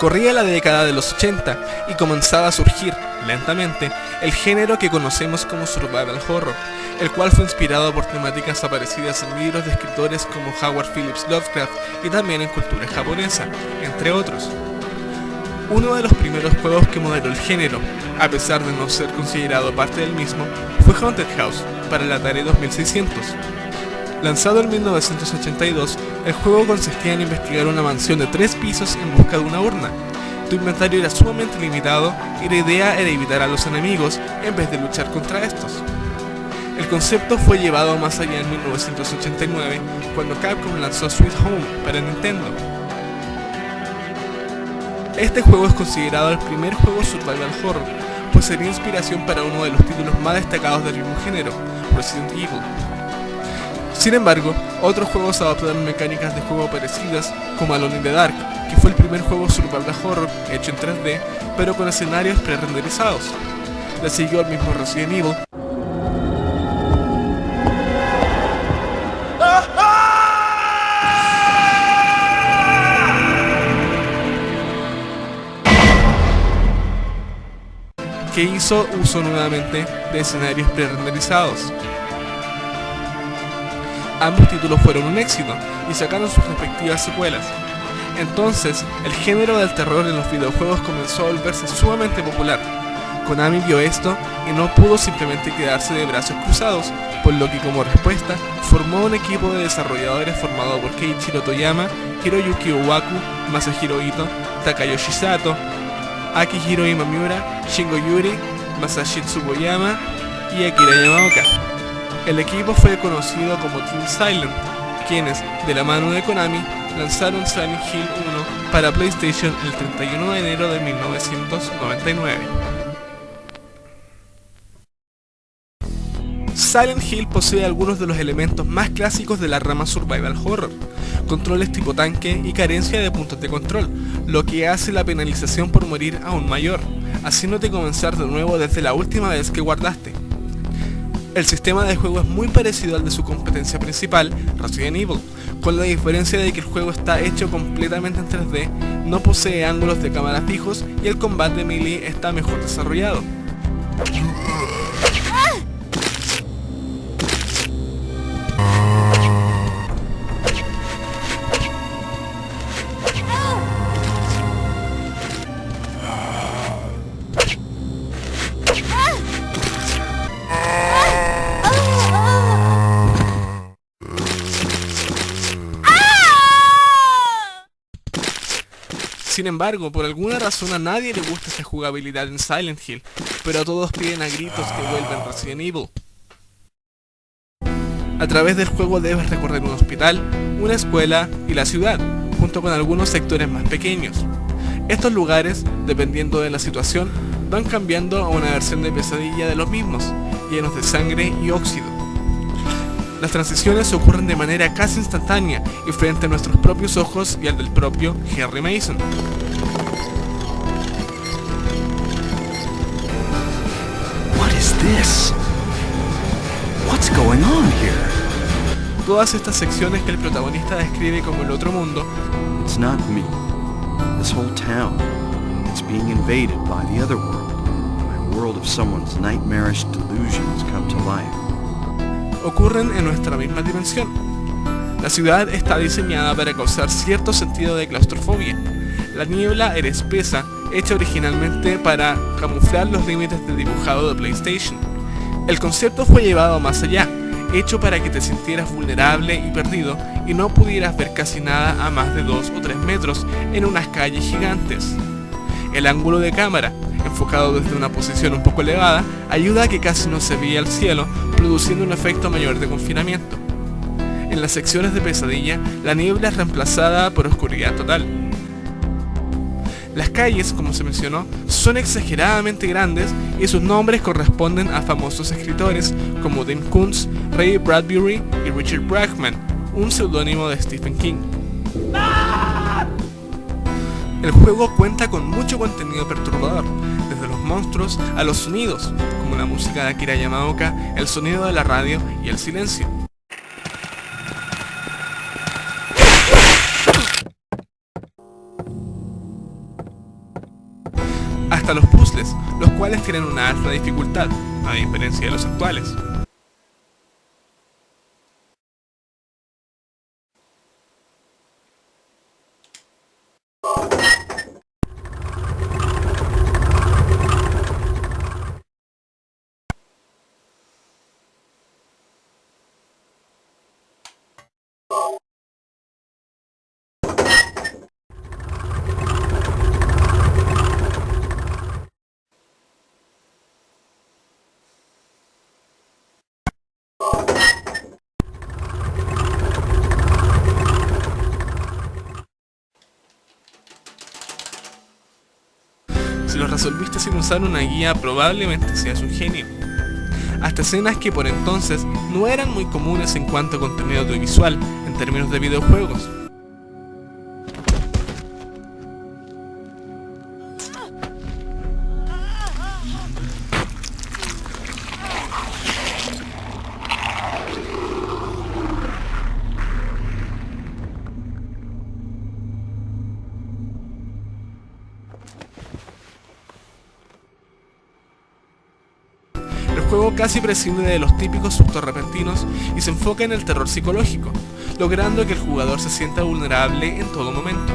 Corría la década de los 80 y comenzaba a surgir, lentamente, el género que conocemos como Survival Horror, el cual fue inspirado por temáticas aparecidas en libros de escritores como Howard Phillips Lovecraft y también en cultura japonesa, entre otros. Uno de los primeros juegos que modeló el género, a pesar de no ser considerado parte del mismo, fue Haunted House, para el Atari 2600. Lanzado en 1982, el juego consistía en investigar una mansión de 3 pisos en busca de una urna. Tu inventario era sumamente limitado y la idea era evitar a los enemigos en vez de luchar contra estos. El concepto fue llevado más allá en 1989, cuando Capcom lanzó Sweet Home para Nintendo. Este juego es considerado el primer juego survival horror, pues sería inspiración para uno de los títulos más destacados del mismo género, Resident Evil. Sin embargo, otros juegos adoptaron mecánicas de juego parecidas, como Alone in the Dark, que fue el primer juego survival horror hecho en 3D, pero con escenarios pre-renderizados. Le siguió el mismo Resident Evil, que hizo uso nuevamente de escenarios pre-renderizados. Ambos títulos fueron un éxito y sacaron sus respectivas secuelas. Entonces, el género del terror en los videojuegos comenzó a volverse sumamente popular. Konami vio esto y no pudo simplemente quedarse de brazos cruzados, por lo que como respuesta formó un equipo de desarrolladores formado por Keiichiro Toyama, Hiroyuki Owaku, Masahiro Ito, Takayoshi Sato, Akihiro Imamiura, Shingo Yuri, Masashi Tsubuyama y Akira Yamaoka. El equipo fue conocido como Team Silent, quienes, de la mano de Konami, lanzaron Silent Hill 1 para PlayStation el 31 de enero de 1999. Silent Hill posee algunos de los elementos más clásicos de la rama survival horror, controles tipo tanque y carencia de puntos de control, lo que hace la penalización por morir aún mayor, haciéndote comenzar de nuevo desde la última vez que guardaste. El sistema de juego es muy parecido al de su competencia principal, Resident Evil, con la diferencia de que el juego está hecho completamente en 3D, no posee ángulos de cámara fijos y el combate melee está mejor desarrollado. Sin embargo, por alguna razón a nadie le gusta esta jugabilidad en Silent Hill, pero todos piden a gritos que vuelvan Resident Evil. A través del juego debes recorrer un hospital, una escuela y la ciudad, junto con algunos sectores más pequeños. Estos lugares, dependiendo de la situación, van cambiando a una versión de pesadilla de los mismos, llenos de sangre y óxido. Las transiciones ocurren de manera casi instantánea y frente a nuestros propios ojos y al del propio Harry Mason. What is this? What's going on here? Todas estas secciones que el protagonista describe como el otro mundo, It's not me. This whole town. It's being invaded by the other world. My world of someone's nightmarish delusions come to life. ocurren en nuestra misma dimensión. La ciudad está diseñada para causar cierto sentido de claustrofobia. La niebla era espesa, hecha originalmente para camuflar los límites de dibujado de PlayStation. El concepto fue llevado más allá, hecho para que te sintieras vulnerable y perdido y no pudieras ver casi nada a más de 2 o 3 metros en unas calles gigantes. El ángulo de cámara, enfocado desde una posición un poco elevada, ayuda a que casi no se vea el cielo, produciendo un efecto mayor de confinamiento. En las secciones de pesadilla, la niebla es reemplazada por oscuridad total. Las calles, como se mencionó, son exageradamente grandes y sus nombres corresponden a famosos escritores como Dean Koontz, Ray Bradbury y Richard Bachman, un seudónimo de Stephen King. El juego cuenta con mucho contenido perturbador, desde los monstruos a los sonidos, como la música de Akira Yamaoka, el sonido de la radio y el silencio. puzzles, los cuales tienen una alta dificultad, a diferencia de los actuales. Si lo resolviste sin usar una guía, probablemente seas un genio. Hasta escenas que por entonces no eran muy comunes en cuanto a contenido audiovisual en términos de videojuegos. El juego casi prescinde de los típicos sustos repentinos y se enfoca en el terror psicológico, logrando que el jugador se sienta vulnerable en todo momento.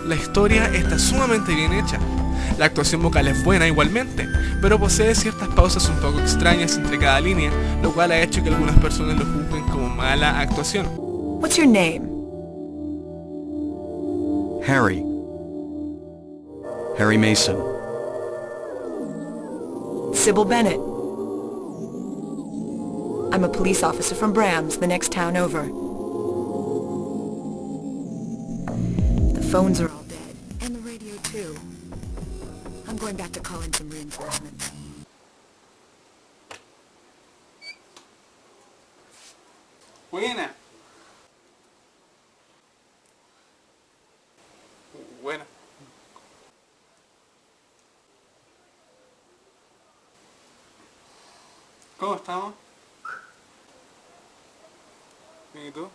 La historia está sumamente bien hecha. La actuación vocal es buena igualmente, pero posee ciertas pausas un poco extrañas entre cada línea, lo cual ha hecho que algunas personas lo juzguen como mala actuación. What's your name? Harry. Harry Mason. Sybil Bennett. I'm a police officer from Brams, the next town over. The phones are all dead, and the radio too. I'm going back to call in some reinforcements. Buena. Buena. ¿Cómo estamos? ¿Y tú?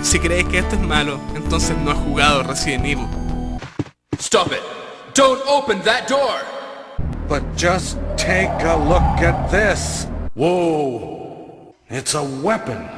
Si crees que esto es malo, entonces no has jugado Resident Evil. Stop it! Don't open that door! But just take a look at this. Whoa. It's a weapon.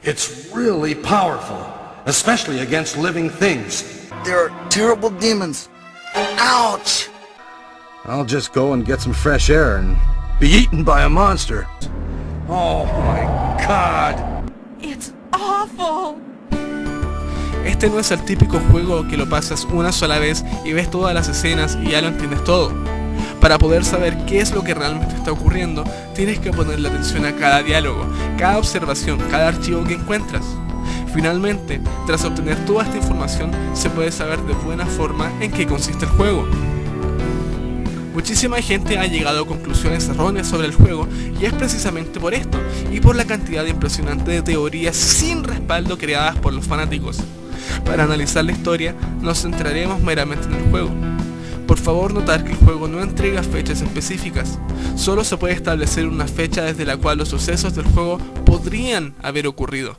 It's really powerful, especially against living things. There are terrible demons. Ouch! I'll just go and get some fresh air and be eaten by a monster. Oh my God. It's awful! Este no es el típico juego que lo pasas una sola vez y ves todas las escenas y ya lo entiendes todo. Para poder saber qué es lo que realmente está ocurriendo, tienes que ponerle atención a cada diálogo, cada observación, cada archivo que encuentras. Finalmente, tras obtener toda esta información, se puede saber de buena forma en qué consiste el juego. Muchísima gente ha llegado a conclusiones erróneas sobre el juego y es precisamente por esto y por la cantidad impresionante de teorías sin respaldo creadas por los fanáticos. Para analizar la historia, nos centraremos meramente en el juego. Por favor notar que el juego no entrega fechas específicas, solo se puede establecer una fecha desde la cual los sucesos del juego podrían haber ocurrido.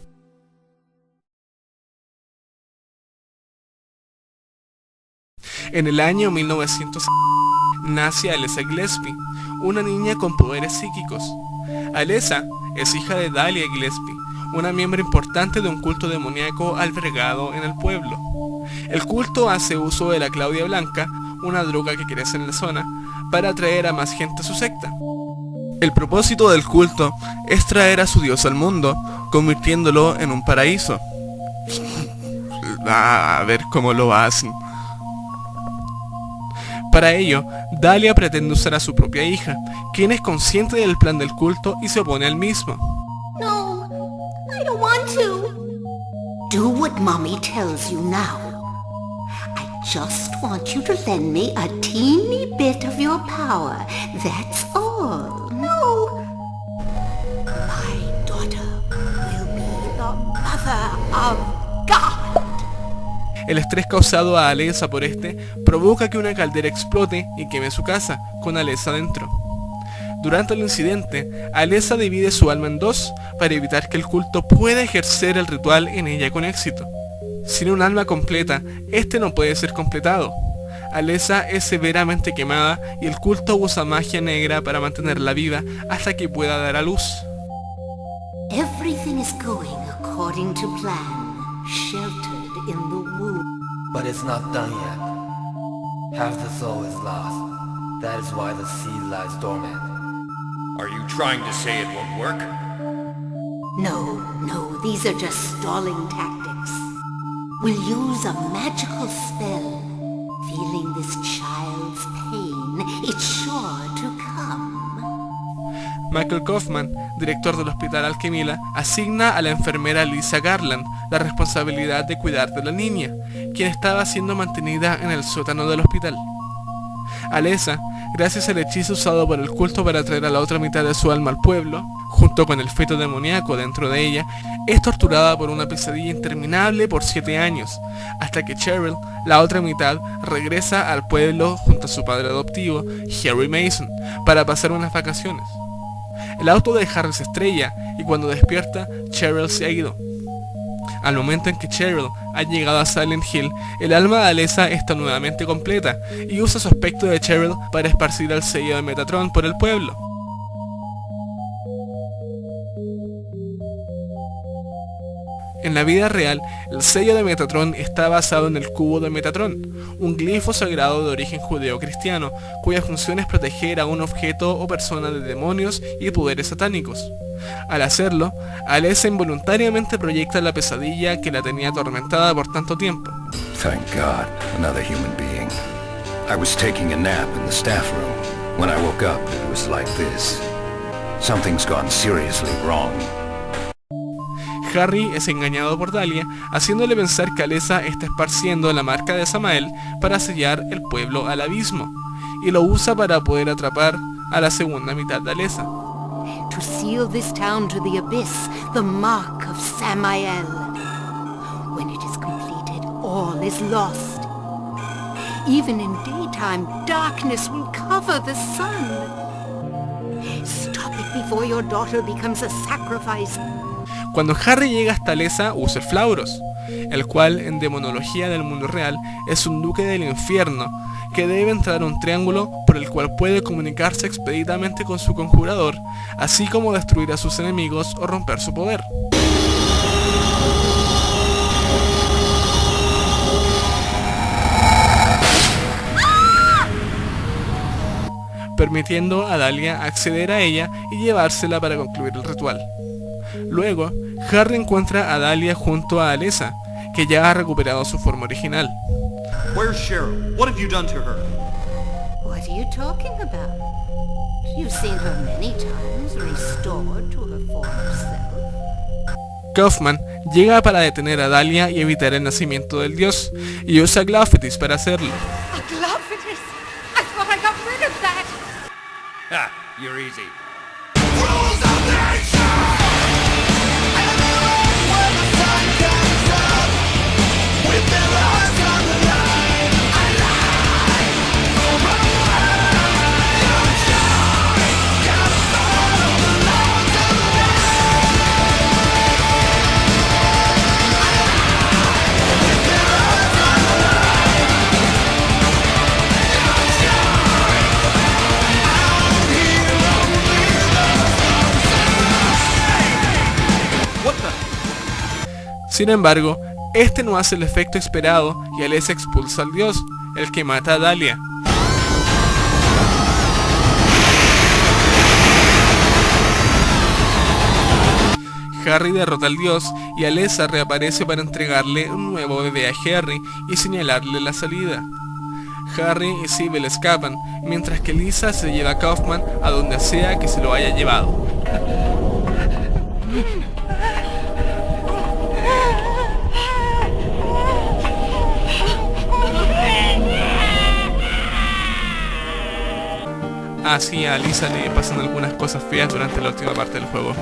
En el año 1900 nace Alessa Gillespie, una niña con poderes psíquicos. Alessa es hija de Dahlia Gillespie, una miembro importante de un culto demoníaco albergado en el pueblo. El culto hace uso de la Claudia Blanca, una droga que crece en la zona, para atraer a más gente a su secta. El propósito del culto es traer a su dios al mundo, convirtiéndolo en un paraíso. A ver cómo lo hacen. Para ello, Dahlia pretende usar a su propia hija, quien es consciente del plan del culto y se opone al mismo. No, I don't want to. Do what Mommy tells you now. I just want you to lend me a teeny bit of your power. That's all. No. My daughter will be the mother of God. El estrés causado a Alessa por este provoca que una caldera explote y queme su casa, con Alessa dentro. Durante el incidente, Alessa divide su alma en dos para evitar que el culto pueda ejercer el ritual en ella con éxito. Sin un alma completa, este no puede ser completado. Alessa es severamente quemada y el culto usa magia negra para mantenerla viva hasta que pueda dar a luz. Everything is going according to plan, sheltered in the womb. But it's not done yet. Half the soul is lost. That is why the seed lies dormant. Are you trying to say it won't work? No, these are just stalling tactics. We'll use a magical spell. Feeling this child's pain, it's sure to come. Michael Kaufman, director del Hospital Alchemilla, asigna a la enfermera Lisa Garland la responsabilidad de cuidar de la niña, quien estaba siendo mantenida en el sótano del hospital. Alessa, gracias al hechizo usado por el culto para traer a la otra mitad de su alma al pueblo, junto con el feto demoníaco dentro de ella, es torturada por una pesadilla interminable por 7 años, hasta que Cheryl, la otra mitad, regresa al pueblo junto a su padre adoptivo, Harry Mason, para pasar unas vacaciones. El auto de Harry se estrella y cuando despierta, Cheryl se ha ido. Al momento en que Cheryl ha llegado a Silent Hill, el alma de Alessa está nuevamente completa y usa su aspecto de Cheryl para esparcir el sello de Metatron por el pueblo. En la vida real, el sello de Metatron está basado en el cubo de Metatron, un glifo sagrado de origen judeo-cristiano, cuya función es proteger a un objeto o persona de demonios y poderes satánicos. Al hacerlo, Alessa involuntariamente proyecta la pesadilla que la tenía atormentada por tanto tiempo. Thank God, another human being. I was taking a nap in the staff room. When I woke up, it was like this. Something's gone seriously wrong. Harry es engañado por Dahlia, haciéndole pensar que Alessa está esparciendo la marca de Samael para sellar el pueblo al abismo, y lo usa para poder atrapar a la segunda mitad de Alessa. To seal this town to the abyss, the mark of Samael. When it is completed, all is lost. Even in daytime, darkness will cover the sun. Stop it before your daughter becomes a sacrifice. Cuando Harry llega hasta Alessa, usa el Flauros, el cual en demonología del mundo real es un duque del infierno que debe entrar a un triángulo por el cual puede comunicarse expeditamente con su conjurador, así como destruir a sus enemigos o romper su poder. Permitiendo a Dahlia acceder a ella y llevársela para concluir el ritual. Luego, Harry encuentra a Dahlia junto a Alessa, que ya ha recuperado su forma original. Where's Cheryl? What have you done to her? What are you talking about? You've seen her many times, restored to her former self. Kaufman llega para detener a Dahlia y evitar el nacimiento del dios, y usa Glaufetis para hacerlo. Glaufetis! I thought I got rid of that! Ha! You're easy. Sin embargo, este no hace el efecto esperado y Alessa expulsa al dios, el que mata a Dahlia. Harry derrota al dios y Alessa reaparece para entregarle un nuevo bebé a Harry y señalarle la salida. Harry y Sybil escapan, mientras que Lisa se lleva a Kaufman a donde sea que se lo haya llevado. Así a Lisa le pasan algunas cosas feas durante la última parte del juego.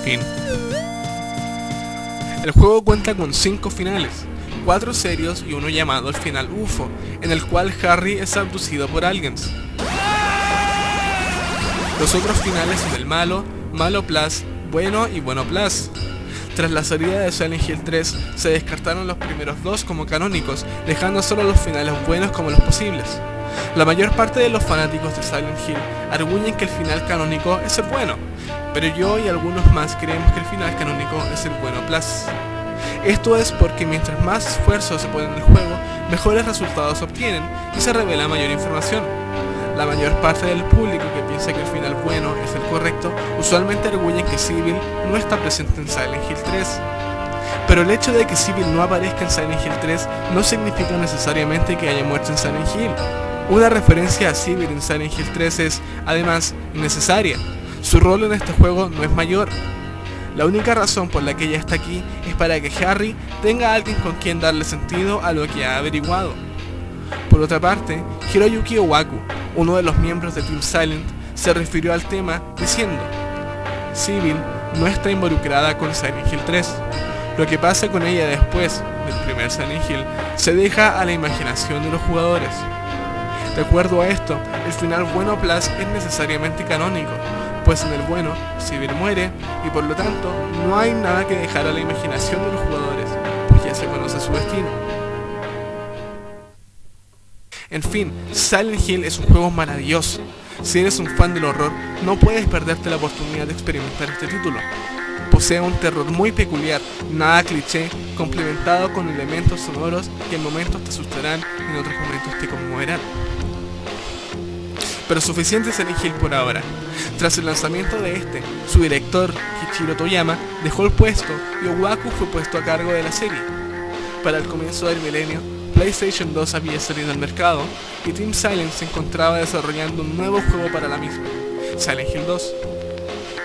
Fin. El juego cuenta con 5 finales, 4 serios y uno llamado el final UFO, en el cual Harry es abducido por aliens. Los otros finales son el malo, malo plus, bueno y bueno plus. Tras la salida de Silent Hill 3, se descartaron los primeros 2 como canónicos, dejando solo los finales buenos como los posibles. La mayor parte de los fanáticos de Silent Hill arguyen que el final canónico es el bueno, pero yo y algunos más creemos que el final canónico es el bueno plus. Esto es porque mientras más esfuerzo se pone en el juego, mejores resultados se obtienen y se revela mayor información. La mayor parte del público que piensa que el final bueno es el correcto, usualmente arguyen que Sybil no está presente en Silent Hill 3. Pero el hecho de que Sybil no aparezca en Silent Hill 3 no significa necesariamente que haya muerto en Silent Hill. Una referencia a Sybil en Silent Hill 3 es, además, innecesaria. Su rol en este juego no es mayor. La única razón por la que ella está aquí es para que Harry tenga a alguien con quien darle sentido a lo que ha averiguado. Por otra parte, Hiroyuki Owaku, uno de los miembros de Team Silent, se refirió al tema diciendo: Sybil no está involucrada con Silent Hill 3. Lo que pasa con ella después del primer Silent Hill se deja a la imaginación de los jugadores. De acuerdo a esto, el final bueno plus es necesariamente canónico, pues en el bueno, Sybil muere y por lo tanto no hay nada que dejar a la imaginación de los jugadores, pues ya se conoce su destino. En fin, Silent Hill es un juego maravilloso. Si eres un fan del horror, no puedes perderte la oportunidad de experimentar este título. Posee un terror muy peculiar, nada cliché, complementado con elementos sonoros que en momentos te asustarán y en otros momentos te conmoverán. Pero suficiente Silent Hill por ahora. Tras el lanzamiento de este, su director, Kichiro Toyama, dejó el puesto y Owaku fue puesto a cargo de la serie. Para el comienzo del milenio, PlayStation 2 había salido al mercado y Team Silent se encontraba desarrollando un nuevo juego para la misma, Silent Hill 2.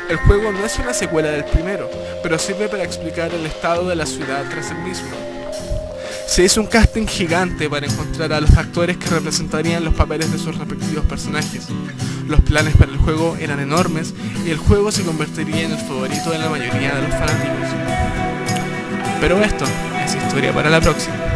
El juego no es una secuela del primero, pero sirve para explicar el estado de la ciudad tras el mismo. Se hizo un casting gigante para encontrar a los actores que representarían los papeles de sus respectivos personajes. Los planes para el juego eran enormes y el juego se convertiría en el favorito de la mayoría de los fanáticos. Pero esto es historia para la próxima.